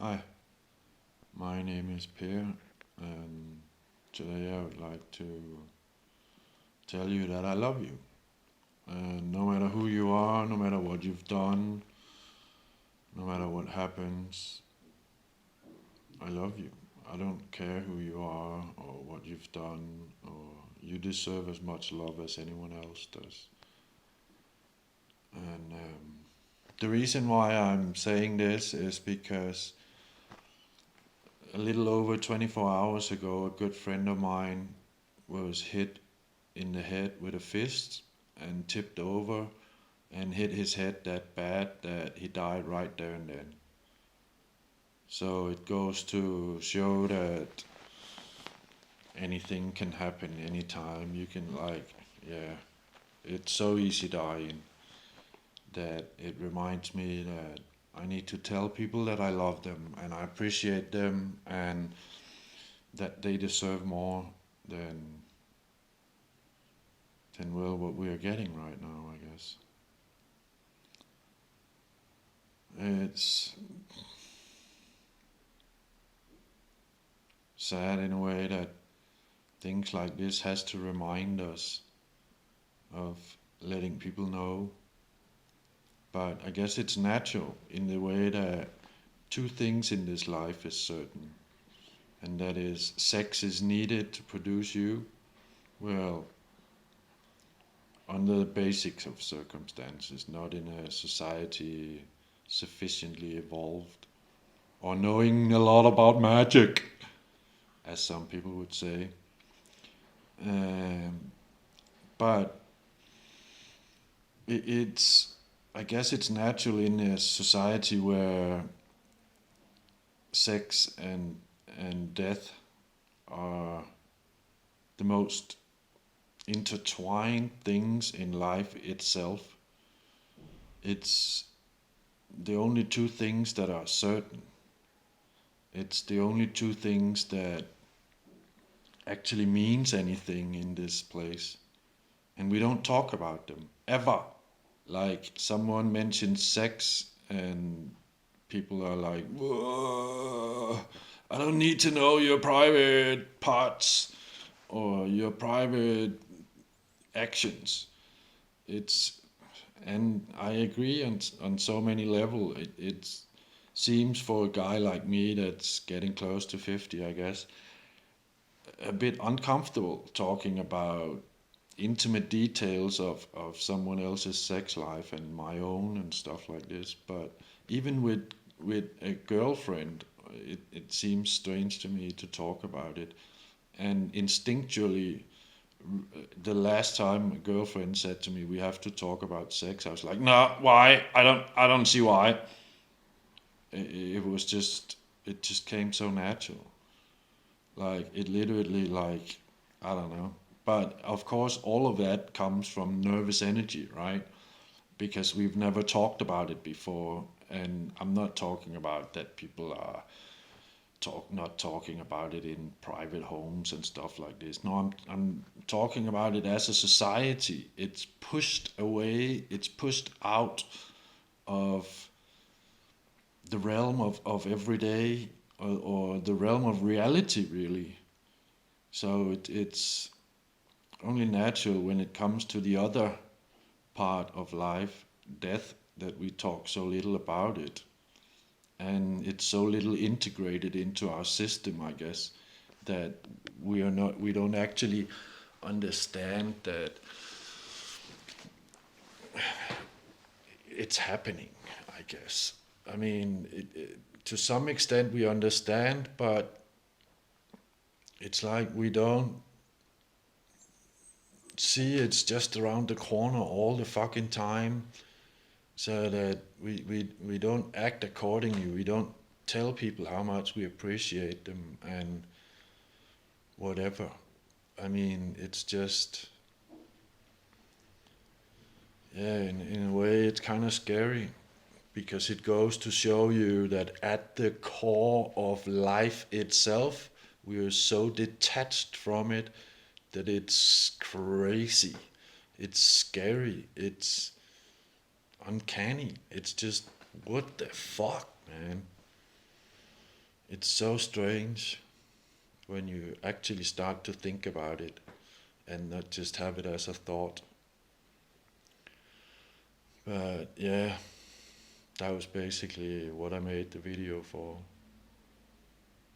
Hi, my name is Per, and today I would like to tell you that I love you. And no matter who you are, no matter what you've done, no matter what happens, I love you. I don't care who you are or what you've done, or you deserve as much love as anyone else does. And the reason why I'm saying this is because a little over 24 hours ago, a good friend of mine was hit in the head with a fist and tipped over and hit his head that bad that he died right there and then. So it goes to show that anything can happen anytime. You can, yeah, it's so easy dying that it reminds me that I need to tell people that I love them and I appreciate them and that they deserve more than well what we are getting right now, I guess. It's sad in a way that things like this has to remind us of letting people know. But I guess it's natural in the way that two things in this life is certain, and that is sex is needed to produce you. Well, under the basics of circumstances, not in a society sufficiently evolved or knowing a lot about magic, as some people would say. Um, but it's, I guess it's natural in a society where sex and death are the most intertwined things in life itself. It's the only two things that are certain. It's the only two things that actually means anything in this place. And we don't talk about them ever. Like someone mentions sex and people are like, whoa, I don't need to know your private parts or your private actions. It's, and I agree on so many level. It seems for a guy like me that's getting close to 50, I guess, a bit uncomfortable talking about intimate details of someone else's sex life and my own and stuff like this. But even with a girlfriend, it seems strange to me to talk about it. And instinctually, the last time a girlfriend said to me, "We have to talk about sex," I was like, "No, why? I don't see why." It was just, it just came so natural. Like it literally, like, I don't know. But of course, all of that comes from nervous energy, right? Because we've never talked about it before. And I'm not talking about that people are not talking about it in private homes and stuff like this. No, I'm talking about it as a society. It's pushed away, it's pushed out of the realm of everyday, or the realm of reality, really. So it's only natural when it comes to the other part of life, death, that we talk so little about it. And it's so little integrated into our system, I guess, that we don't actually understand that it's happening, I guess. I mean, to some extent we understand, but it's like we don't see it's just around the corner all the fucking time, so that we don't act accordingly. We don't tell people how much we appreciate them and whatever. I mean, it's just, yeah, in a way, it's kind of scary because it goes to show you that at the core of life itself, we are so detached from it that it's crazy. It's scary. It's uncanny. It's just, what the fuck, man? it's so strange when you actually start to think about it and not just have it as a thought. But yeah, that was basically what I made the video for.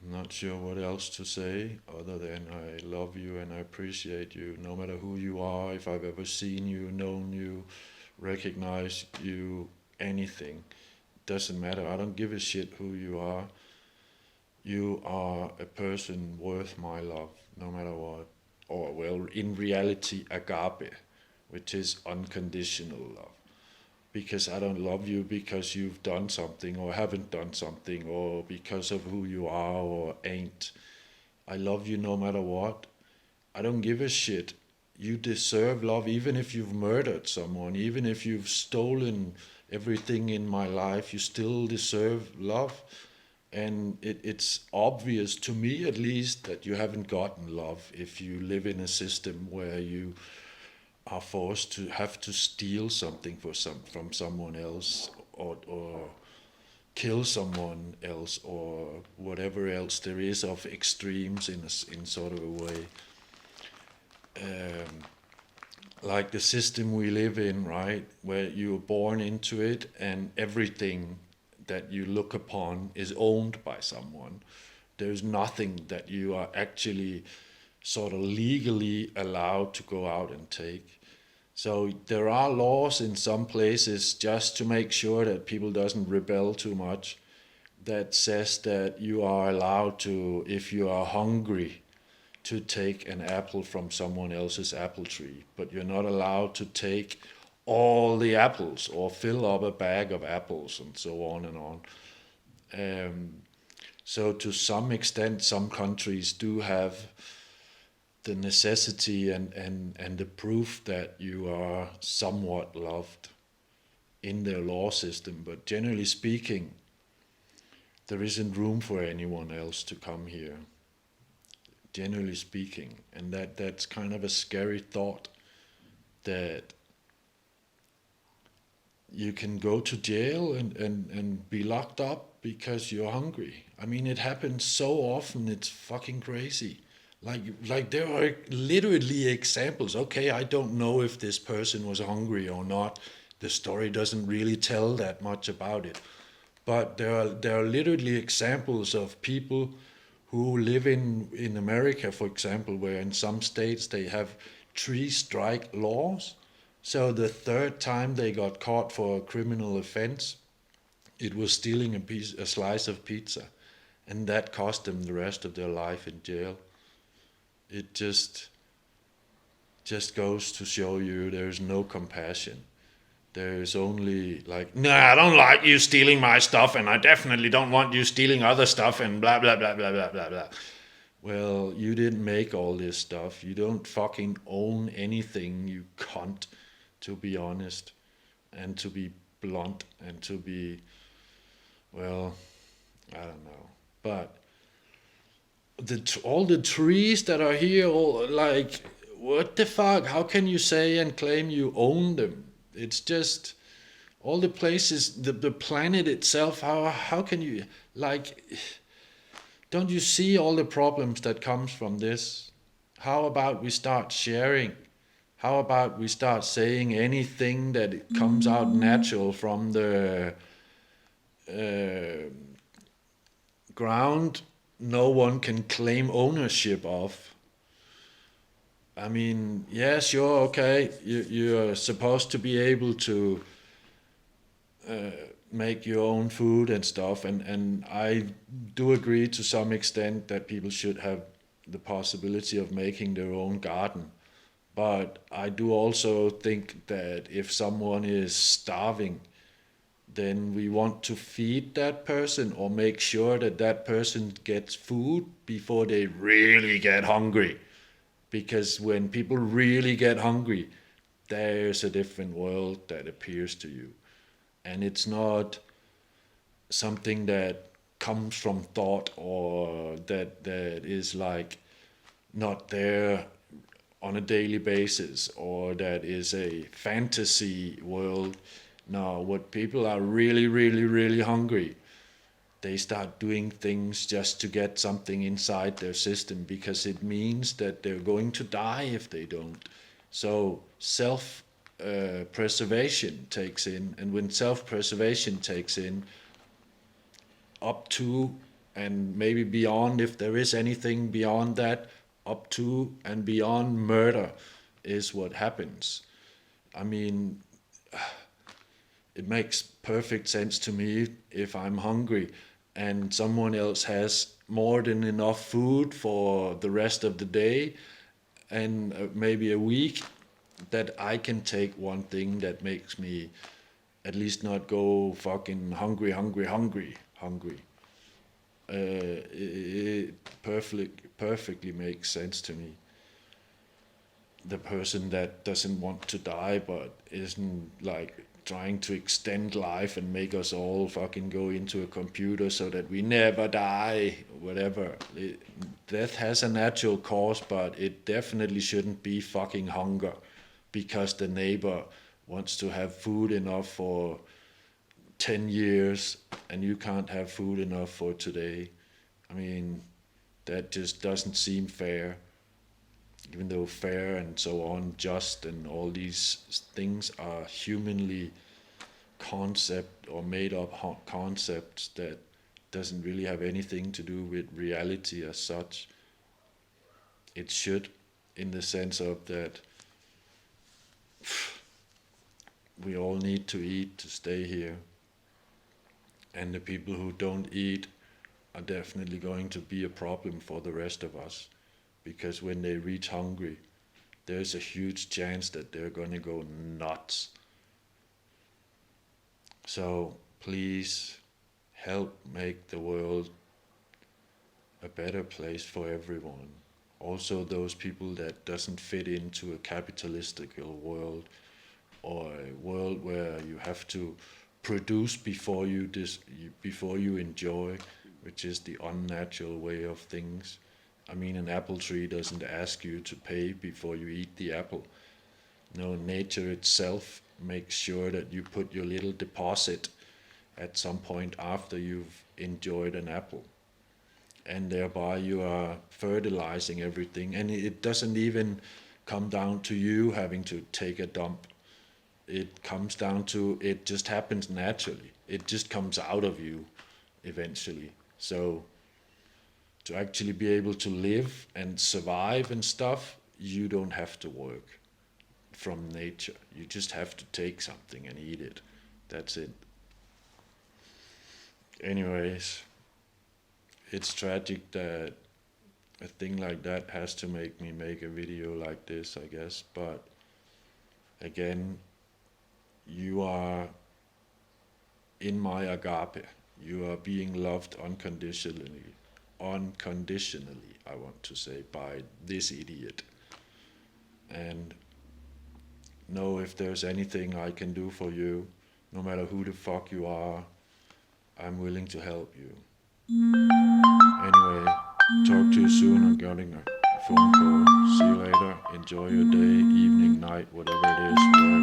I'm not sure what else to say other than I love you and I appreciate you no matter who you are, if I've ever seen you, known you, recognized you, anything. Doesn't matter. I don't give a shit who you are. You are a person worth my love, no matter what. Or, well, in reality, Ágape, which is unconditional love. Because I don't love you because you've done something or haven't done something or because of who you are or ain't. I love you no matter what. I don't give a shit. You deserve love even if you've murdered someone, even if you've stolen everything in my life, you still deserve love. And it's obvious to me at least that you haven't gotten love if you live in a system where you are forced to have to steal something from someone else or kill someone else or whatever else there is of extremes in sort of a way. Um, like the system we live in, right, where you're born into it and everything that you look upon is owned by someone. There's nothing that you are actually sort of legally allowed to go out and take. So there are laws in some places just to make sure that people doesn't rebel too much that says that you are allowed to, if you are hungry, to take an apple from someone else's apple tree, but you're not allowed to take all the apples or fill up a bag of apples and so on and on. So to some extent, some countries do have the necessity and the proof that you are somewhat loved in their law system. But generally speaking, there isn't room for anyone else to come here, generally speaking. And that's kind of a scary thought that you can go to jail and be locked up because you're hungry. I mean, it happens so often, it's fucking crazy. Like there are literally examples. Okay, I don't know if this person was hungry or not. The story doesn't really tell that much about it. But there are literally examples of people who live in America, for example, where in some states they have 3-strike laws. So the third time they got caught for a criminal offense, it was stealing a slice of pizza, and that cost them the rest of their life in jail. It just goes to show you there's no compassion. There's only like, no, I don't like you stealing my stuff, and I definitely don't want you stealing other stuff, and blah blah blah blah blah blah blah. Well, you didn't make all this stuff. You don't fucking own anything, you cunt, to be honest, and to be blunt, and to be, well, I don't know. But all the trees that are here, all like, what the fuck? How can you say and claim you own them? It's just all the places, the planet itself. How can you, like? Don't you see all the problems that comes from this? How about we start sharing? How about we start saying anything that it comes out natural from the ground? No one can claim ownership of. I mean, yeah, sure, okay. You're supposed to be able to make your own food and stuff, and I do agree to some extent that people should have the possibility of making their own garden. But I do also think that if someone is starving, then we want to feed that person or make sure that that person gets food before they really get hungry. Because when people really get hungry, there's a different world that appears to you. And it's not something that comes from thought or that is like not there on a daily basis or that is a fantasy world. No, what people are really, really, really hungry they start doing things just to get something inside their system, because it means that they're going to die if they don't. So self preservation takes in, and when self preservation takes in, up to and maybe beyond, if there is anything beyond that, up to and beyond murder is what happens. I mean, it makes perfect sense to me. If I'm hungry and someone else has more than enough food for the rest of the day and maybe a week, that I can take one thing that makes me at least not go fucking hungry. It perfectly makes sense to me. The person that doesn't want to die but isn't like trying to extend life and make us all fucking go into a computer so that we never die, whatever. Death has a natural cause, but it definitely shouldn't be fucking hunger because the neighbor wants to have food enough for 10 years and you can't have food enough for today. I mean, that just doesn't seem fair. Even though fair and so on, just and all these things are humanly concept or made up concepts that doesn't really have anything to do with reality as such. It should, in the sense of that we all need to eat to stay here, and the people who don't eat are definitely going to be a problem for the rest of us, because when they reach hungry, there's a huge chance that they're going to go nuts. So please help make the world a better place for everyone. Also those people that doesn't fit into a capitalistic world, or a world where you have to produce before you enjoy, which is the unnatural way of things. I mean, an apple tree doesn't ask you to pay before you eat the apple. No, nature itself makes sure that you put your little deposit at some point after you've enjoyed an apple. And thereby you are fertilizing everything. And it doesn't even come down to you having to take a dump. It comes down to, it just happens naturally. It just comes out of you eventually. So to actually be able to live and survive and stuff, you don't have to work from nature. You just have to take something and eat it. That's it. Anyways, it's tragic that a thing like that has to make me make a video like this, I guess. But again, you are in my agape. You are being loved unconditionally, I want to say, by this idiot. And know, if there's anything I can do for you, no matter who the fuck you are, I'm willing to help you. Anyway, talk to you soon. I'm getting a phone call. See you later. Enjoy your day, evening, night, whatever it is, wherever